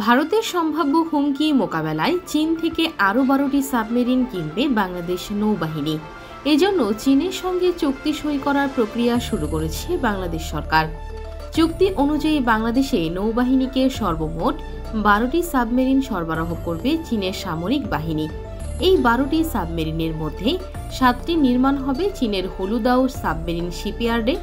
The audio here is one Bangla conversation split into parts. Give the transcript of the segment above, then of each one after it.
ভারতের সম্ভাব্য হুমকি মোকাবেলায় চীন থেকে আরও 12টি সাবমেরিন কিনবে বাংলাদেশ নৌবাহিনী। এজন্য চীনের সঙ্গে চুক্তি সই করার প্রক্রিয়া শুরু করেছে বাংলাদেশ সরকার। চুক্তি অনুযায়ী বাংলাদেশে নৌবাহিনীকে সর্বমোট 12টি সাবমেরিন সরবরাহ করবে চীনের সামরিক বাহিনী। এই 12টি সাবমেরিনের মধ্যে 7টি নির্মাণ হবে চীনের হলুদাও সাবমেরিন শিপইয়ার্ডে,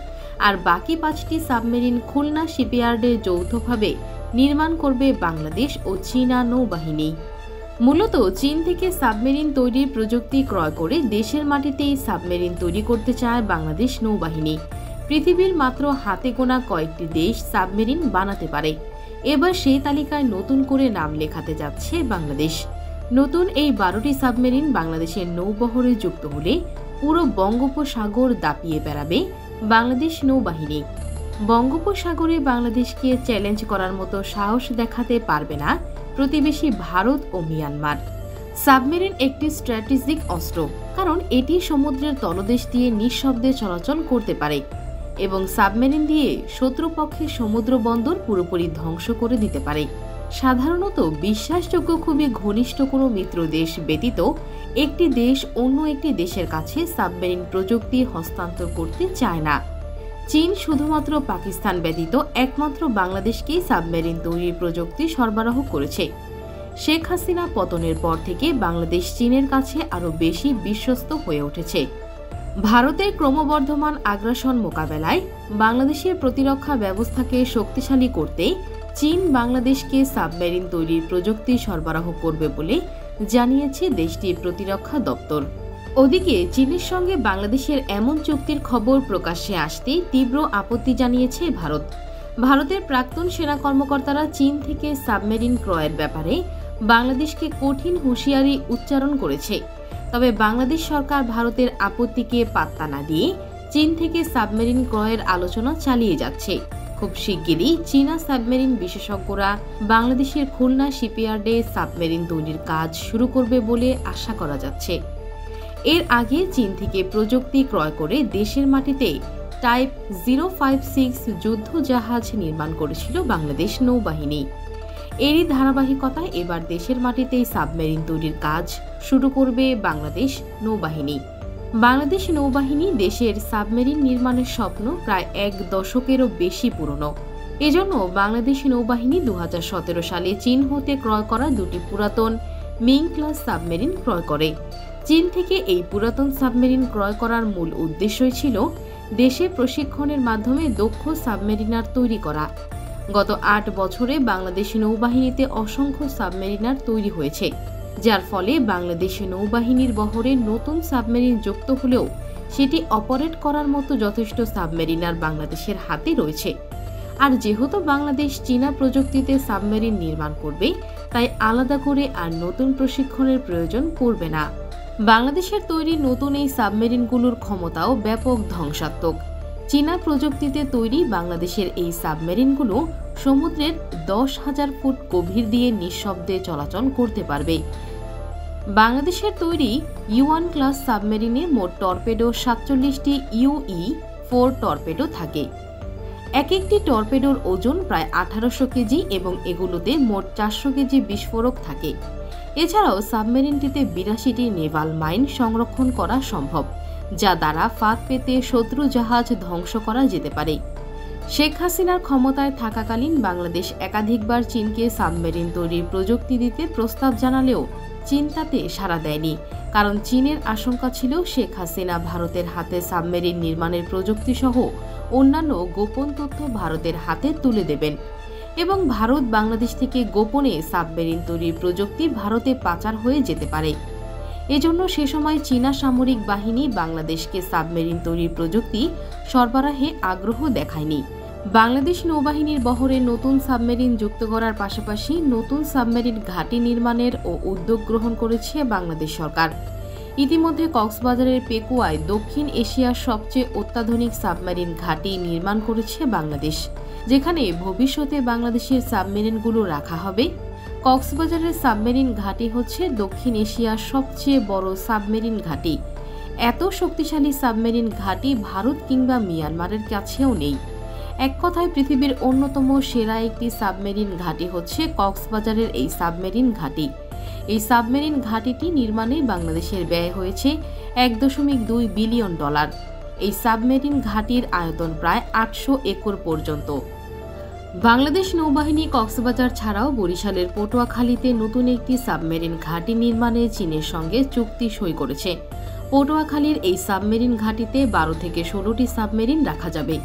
আর বাকি 5টি সাবমেরিন খুলনা শিপইয়ার্ডে যৌথভাবে নির্মাণ করবে বাংলাদেশ ও চীনা নৌবাহিনী। মূলত চীন থেকে সাবমেরিন তৈরির প্রযুক্তি ক্রয় করে দেশের মাটিতেই সাবমেরিন তৈরি করতে চায় বাংলাদেশ নৌবাহিনী। পৃথিবীর মাত্র হাতে গোনা কয়েকটি দেশ সাবমেরিন বানাতে পারে। এবার সেই তালিকায় নতুন করে নাম লেখাতে যাচ্ছে বাংলাদেশ। নতুন এই 12টি সাবমেরিন বাংলাদেশের নৌবহরে যুক্ত হলে পুরো বঙ্গোপসাগর দাপিয়ে বেড়াবে বাংলাদেশ নৌবাহিনী। বঙ্গোপসাগরে বাংলাদেশকে চ্যালেঞ্জ করার মতো সাহস দেখাতে পারবে না প্রতিবেশী ভারত ও মিয়ানমার। সাবমেরিন একটি স্ট্র্যাটেজিক অস্ত্র, কারণ এটি সমুদ্রের তলদেশ দিয়ে নিঃশব্দে চলাচল করতে পারে এবং সাবমেরিন দিয়ে শত্রুপক্ষের সমুদ্র বন্দর পুরোপুরি ধ্বংস করে দিতে পারে। সাধারণত বিশ্বাসযোগ্য খুবই ঘনিষ্ঠ কোনো মিত্র দেশ ব্যতীত একটি দেশ অন্য একটি দেশের কাছে সাবমেরিন প্রযুক্তি হস্তান্তর করতে চায় না। চীন শুধুমাত্র পাকিস্তান ব্যতীত একমাত্র বাংলাদেশকেই সাবমেরিন তৈরির প্রযুক্তি সরবরাহ করেছে। শেখ হাসিনা পতনের পর থেকে বাংলাদেশ চীনের কাছে আরও বেশি বিশ্বস্ত হয়ে উঠেছে। ভারতের ক্রমবর্ধমান আগ্রাসন মোকাবেলায় বাংলাদেশের প্রতিরক্ষা ব্যবস্থাকে শক্তিশালী করতে চীন বাংলাদেশকে সাবমেরিন তৈরির প্রযুক্তি সরবরাহ করবে বলে জানিয়েছে দেশটির প্রতিরক্ষা দপ্তর। ওদিকে চীনের সঙ্গে বাংলাদেশের এমন চুক্তির খবর প্রকাশ্যে আসতেই তীব্র আপত্তি জানিয়েছে ভারত। ভারতের প্রাক্তন সেনা কর্মকর্তারা চীন থেকে সাবমেরিন ক্রয়ের ব্যাপারে বাংলাদেশকে কঠিন হুঁশিয়ারি উচ্চারণ করেছে। তবে বাংলাদেশ সরকার ভারতের আপত্তিকে পাত্তা না দিয়ে চীন থেকে সাবমেরিন ক্রয়ের আলোচনা চালিয়ে যাচ্ছে। খুব শিগগিরই চীনা সাবমেরিন বিশেষজ্ঞরা বাংলাদেশের খুলনা শিপইয়ার্ডে সাবমেরিন তৈরির কাজ শুরু করবে বলে আশা করা যাচ্ছে। এর আগে চীন থেকে প্রযুক্তি ক্রয় করে দেশের মাটিতে টাইপ 056 যুদ্ধ জাহাজ নির্মাণ করেছিল বাংলাদেশ নৌবাহিনী। এরই ধারাবাহিকতায় এবার দেশের মাটিতেই সাবমেরিন তৈরির কাজ শুরু করবে বাংলাদেশ নৌবাহিনী। বাংলাদেশ নৌবাহিনী দেশের সাবমেরিন নির্মাণের স্বপ্ন প্রায় 1 দশকেরও বেশি পুরনো। এজন্য বাংলাদেশ নৌবাহিনী 2017 সালে চীন হতে ক্রয় করা 2টি পুরাতন মিং ক্লাস সাবমেরিন ক্রয় করে। চীন থেকে এই পুরাতন সাবমেরিন ক্রয় করার মূল উদ্দেশ্যই ছিল দেশে প্রশিক্ষণের মাধ্যমে দক্ষ সাবমেরিনার তৈরি করা। গত 8 বছরে বাংলাদেশ নৌবাহিনীতে অসংখ্য সাবমেরিনার তৈরি হয়েছে, যার ফলে বাংলাদেশ নৌবাহিনীর বহরে নতুন সাবমেরিন যুক্ত হলেও সেটি অপারেট করার মতো যথেষ্ট সাবমেরিনার বাংলাদেশের হাতে রয়েছে। আর যেহেতু বাংলাদেশ চীনা প্রযুক্তিতে সাবমেরিন নির্মাণ করবে, তাই আলাদা করে আর নতুন প্রশিক্ষণের প্রয়োজন পড়বে না। বাংলাদেশের তৈরি নতুন এই সাবমেরিনগুলোর ক্ষমতাও ব্যাপক ধ্বংসাত্মক। চীনা প্রযুক্তিতে তৈরি বাংলাদেশের এই সাবমেরিনগুলো সমুদ্রের 10,000 ফুট গভীর দিয়ে নিঃশব্দে চলাচল করতে পারবে। বাংলাদেশের তৈরি U1 ক্লাস সাবমেরিনে মোট টর্পেডো 47টি UE-4 টর্পেডো থাকে। এক একটি টর্পেডোর ওজন প্রায় 1800 কেজি এবং এগুলোতে মোট 400 কেজি বিস্ফোরক থাকে। এছাড়াও সাবমেরিনটিতে 82টি নেভাল মাইন সংরক্ষণ করা সম্ভব, যা দ্বারা ফাঁদ পেতে শত্রু জাহাজ ধ্বংস করা যেতে পারে। শেখ হাসিনার ক্ষমতায় থাকাকালীন বাংলাদেশ একাধিকবার চীনকে সাবমেরিন তৈরির প্রযুক্তি দিতে প্রস্তাব জানালেও চীন তাতে সাড়া দেয়নি, কারণ চীনের আশঙ্কা ছিল শেখ হাসিনা ভারতের হাতে সাবমেরিন নির্মাণের প্রযুক্তি সহ অন্যান্য গোপন তথ্য ভারতের হাতে তুলে দেবেন এবং ভারত বাংলাদেশ থেকে গোপনে সাবমেরিন তৈরির প্রযুক্তি ভারতে পাচার হয়ে যেতে পারে। এজন্য সে সময় চীনা সামরিক বাহিনী বাংলাদেশকে সাবমেরিন তৈরির প্রযুক্তি সরবরাহে আগ্রহ দেখায়নি। বাংলাদেশ নৌবাহিনীর বহরে নতুন সাবমেরিন যুক্ত করার পাশাপাশি নতুন সাবমেরিন ঘাঁটি নির্মাণের ও উদ্যোগ গ্রহণ করেছে বাংলাদেশ সরকার। ইতিমধ্যে কক্সবাজারের পেকুয়ায় দক্ষিণ এশিয়ার সবচেয়ে অত্যাধুনিক সাবমেরিন ঘাঁটি নির্মাণ করেছে বাংলাদেশ, যেখানে ভবিষ্যতে বাংলাদেশের সাবমেরিনগুলো রাখা হবে। কক্সবাজারের সাবমেরিন ঘাঁটি হচ্ছে দক্ষিণ এশিয়ার সবচেয়ে বড় সাবমেরিন ঘাঁটি। এত শক্তিশালী সাবমেরিন ঘাঁটি ভারত কিংবা মিয়ানমারের কাছেও নেই। এক কথায় পৃথিবীর অন্যতম সেরা একটি সাবমেরিন ঘাঁটি হচ্ছে কক্সবাজারের এই সাবমেরিন ঘাঁটি। এই সাবমেরিন ঘাঁটিটি নির্মাণে বাংলাদেশের ব্যয় হয়েছে $1.2 বিলিয়ন। এই সাবমেরিন ঘাঁটির আয়তন প্রায় 800 একর পর্যন্ত। বাংলাদেশ নৌবাহিনী কক্সবাজার ছাড়াও বরিশালের পটুয়াখালীতে নতুন একটি সাবমেরিন ঘাঁটি নির্মাণে চীনের সঙ্গে চুক্তি সই করেছে। পটুয়াখালীর এই সাবমেরিন ঘাঁটিতে 12 থেকে 16টি সাবমেরিন রাখা যাবে।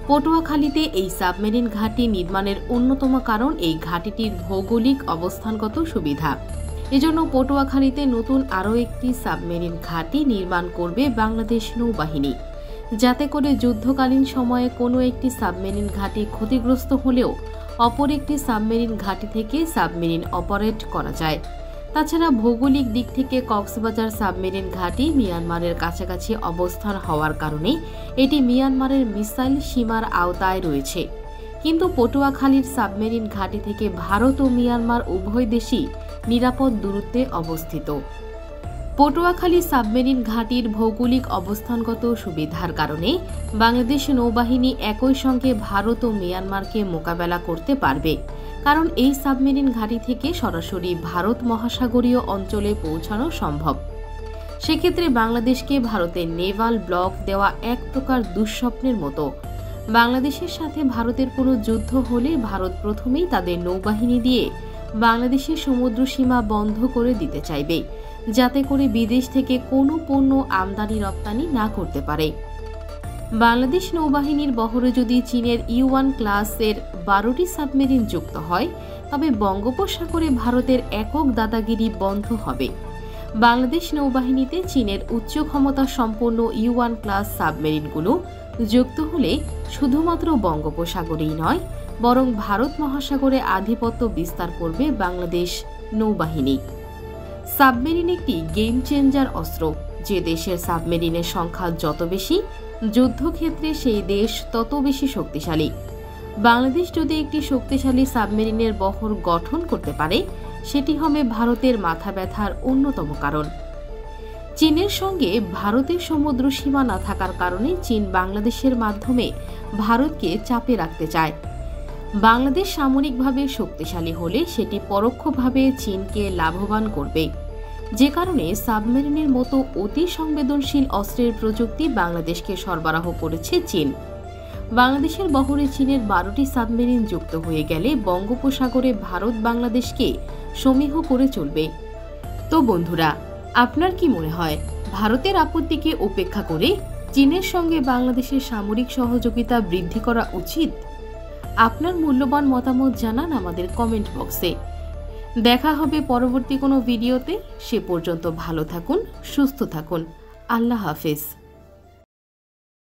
পটুয়াখালীতে এই সাবমেরিন ঘাঁটি নির্মাণের অন্যতম কারণ এই ঘাঁটিটির ভৌগোলিক অবস্থানগত সুবিধা। এজন্য পটুয়াখালীতে নতুন আরও একটি সাবমেরিন ঘাঁটি নির্মাণ করবে বাংলাদেশ নৌবাহিনী, যাতে করে যুদ্ধকালীন সময়ে কোনো একটি সাবমেরিন ঘাঁটি ক্ষতিগ্রস্ত হলেও অপর একটি সাবমেরিন ঘাঁটি থেকে সাবমেরিন অপারেট করা যায়। তাছাড়া ভৌগোলিক দিক থেকে কক্সবাজার সাবমেরিন ঘাঁটি মিয়ানমারের কাছাকাছি অবস্থান হওয়ার কারণে এটি মিয়ানমারের মিসাইল সীমার আওতায় রয়েছে। কিন্তু পটুয়াখালীর সাবমেরিন ঘাঁটি থেকে ভারত ও মিয়ানমার উভয় দেশই নিরাপদ দূরত্বে অবস্থিত। পটুয়াখালী সাবমেরিন ঘাঁটির ভৌগোলিক অবস্থানগত সুবিধার কারণে বাংলাদেশ নৌবাহিনী একই সঙ্গে ভারত ও মিয়ানমারকে মোকাবেলা করতে পারবে, কারণ এই সাবমেরিন ঘাঁটি থেকে সরাসরি ভারত মহাসাগরীয় অঞ্চলে পৌঁছানো সম্ভব। সেক্ষেত্রে বাংলাদেশকে ভারতের নেভাল ব্লক দেওয়া এক প্রকার দুঃস্বপ্নের মতো। বাংলাদেশের সাথে ভারতের কোনো যুদ্ধ হলে ভারত প্রথমেই তাদের নৌবাহিনী দিয়ে বাংলাদেশের সমুদ্র সীমা বন্ধ করে দিতে চাইবে, যাতে করে বিদেশ থেকে কোনো পণ্য আমদানি রপ্তানি না করতে পারে। বাংলাদেশ নৌবাহিনীর বহরে যদি চীনের U1 ক্লাসের 12টি সাবমেরিন যুক্ত হয়, তবে বঙ্গোপসাগরে ভারতের একক দাদাগিরি বন্ধ হবে। বাংলাদেশ নৌবাহিনীতে চীনের উচ্চ ক্ষমতা সম্পন্ন U1 ক্লাস সাবমেরিনগুলো যুক্ত হলে শুধুমাত্র বঙ্গোপসাগরেই নয়, বরং ভারত মহাসাগরে আধিপত্য বিস্তার করবে বাংলাদেশ নৌবাহিনী। সাবমেরিন একটি গেম চেঞ্জার অস্ত্র। যে দেশের সাবমেরিনের সংখ্যা যত বেশি, যুদ্ধক্ষেত্রে সেই দেশ তত বেশি শক্তিশালী। বাংলাদেশ যদি একটি শক্তিশালী সাবমেরিনের বহর গঠন করতে পারে, সেটি হবে ভারতের মাথা ব্যথার অন্যতম কারণ। চীনের সঙ্গে ভারতের সমুদ্র সীমা না থাকার কারণে চীন বাংলাদেশের মাধ্যমে ভারতকে চাপে রাখতে চায়। বাংলাদেশ সামরিকভাবে শক্তিশালী হলে সেটি পরোক্ষভাবে চীনকে লাভবান করবে, যে কারণে সাবমেরিনের মতো অতি সংবেদনশীল অস্ত্রের প্রযুক্তি বাংলাদেশকে সরবরাহ করেছে চীন। বাংলাদেশের বহরে চীনের 12টি সাবমেরিন যুক্ত হয়ে গেলে বঙ্গোপসাগরে ভারত বাংলাদেশকে সমীহ করে চলবে। তো বন্ধুরা, আপনার কি মনে হয়, ভারতের আপত্তিকে উপেক্ষা করে চীনের সঙ্গে বাংলাদেশের সামরিক সহযোগিতা বৃদ্ধি করা উচিত? আপনার মূল্যবান মতামত জানান আমাদের কমেন্ট বক্সে। দেখা হবে পরবর্তী কোনো ভিডিওতে। সে পর্যন্ত ভালো থাকুন, সুস্থ থাকুন। আল্লাহ হাফেজ।